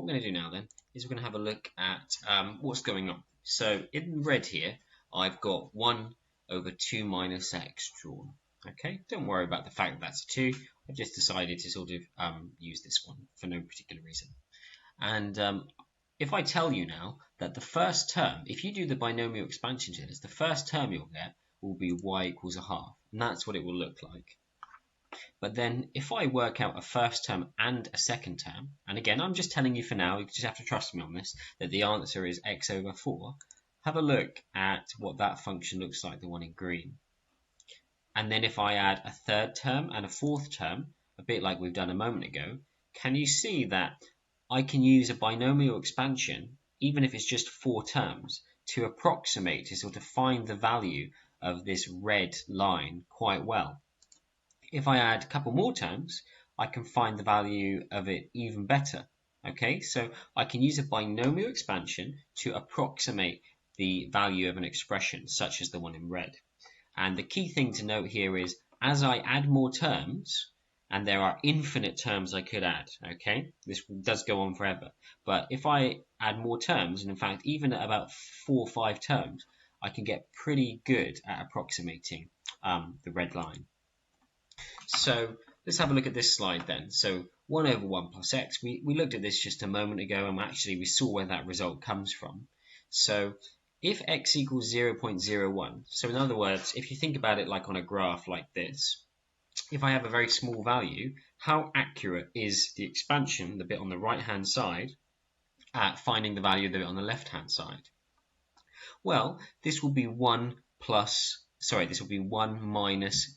What we're going to do now then is we're going to have a look at what's going on. So in red here, I've got 1 over 2 minus x drawn. Okay, don't worry about the fact that that's a 2. I've just decided to sort of use this one for no particular reason. And if I tell you now that the first term, if you do the binomial expansion to this, the first term you'll get will be y equals a half. And that's what it will look like. But then if I work out a first term and a second term, and again, I'm just telling you for now, you just have to trust me on this, that the answer is x over 4, have a look at what that function looks like, the one in green. And then if I add a third term and a fourth term, a bit like we've done a moment ago, can you see that I can use a binomial expansion, even if it's just 4 terms, to approximate, to sort of find the value of this red line quite well. If I add a couple more terms, I can find the value of it even better. Okay, so I can use a binomial expansion to approximate the value of an expression, such as the one in red. And the key thing to note here is, as I add more terms, and there are infinite terms I could add, okay? This does go on forever. But if I add more terms, and in fact, even at about 4 or 5 terms, I can get pretty good at approximating the red line. So let's have a look at this slide then. So 1 over 1 plus x, we looked at this just a moment ago, and actually we saw where that result comes from. So if x equals 0.01, so in other words, if you think about it like on a graph like this, if I have a very small value, how accurate is the expansion, the bit on the right-hand side, at finding the value of the bit on the left-hand side? Well, this will be 1 minus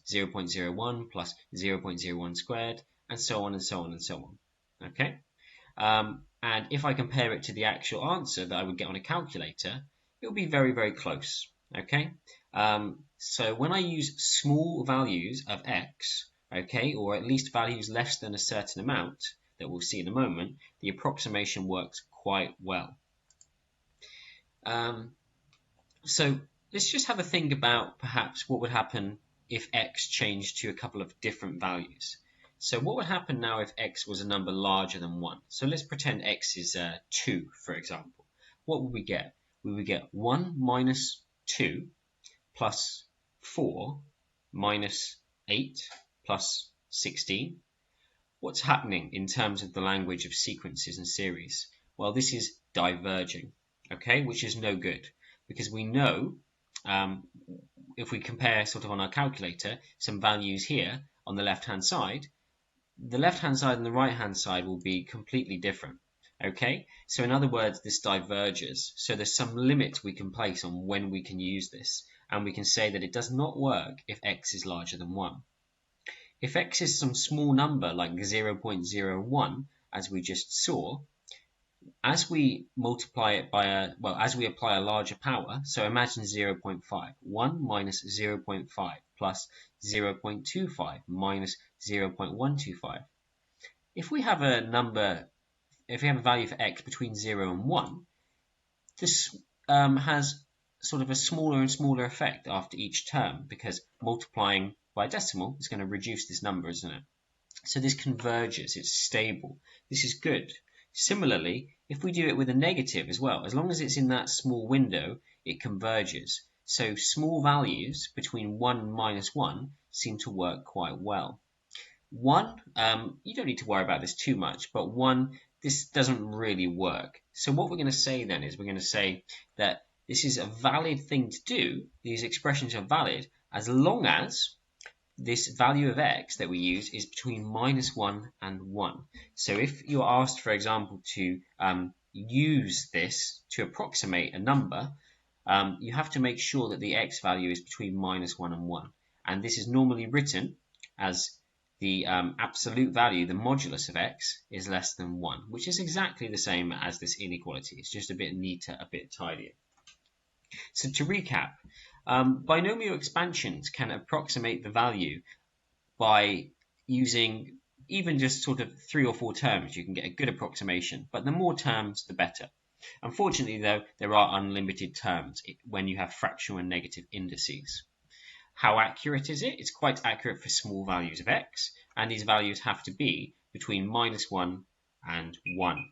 0.01 plus 0.01 squared, and so on and so on and so on. Okay? And if I compare it to the actual answer that I would get on a calculator, it will be very, very close. Okay? So when I use small values of x, okay, or at least values less than a certain amount that we'll see in a moment, the approximation works quite well. So let's just have a think about perhaps what would happen if x changed to a couple of different values. So what would happen now if x was a number larger than 1? So let's pretend x is 2, for example. What would we get? We would get 1 minus 2 plus 4 minus 8 plus 16. What's happening in terms of the language of sequences and series? Well, this is diverging, okay, which is no good, because we know if we compare sort of on our calculator some values here on the left-hand side, the left-hand side and the right-hand side will be completely different. Okay, so in other words, this diverges. So there's some limit we can place on when we can use this, and we can say that it does not work if x is larger than 1. If x is some small number like 0.01, as we just saw, as we multiply it by as we apply a larger power, so imagine 0.5, 1 minus 0.5 plus 0.25 minus 0.125. If we have a value for x between 0 and 1, this has sort of a smaller and smaller effect after each term, because multiplying by a decimal is going to reduce this number, isn't it? So this converges, it's stable. This is good. Similarly, if we do it with a negative as well, as long as it's in that small window, it converges. So small values between 1 and minus 1 seem to work quite well. 1, you don't need to worry about this too much, but 1, this doesn't really work. So what we're going to say then is we're going to say that this is a valid thing to do. These expressions are valid as long as this value of x that we use is between minus 1 and 1. So if you're asked, for example, to use this to approximate a number, you have to make sure that the x value is between minus 1 and 1. And this is normally written as the absolute value, the modulus of x, is less than 1, which is exactly the same as this inequality. It's just a bit neater, a bit tidier. So to recap, binomial expansions can approximate the value by using even just sort of 3 or 4 terms. You can get a good approximation, but the more terms, the better. Unfortunately, though, there are unlimited terms when you have fractional and negative indices. How accurate is it? It's quite accurate for small values of x, and these values have to be between minus 1 and 1.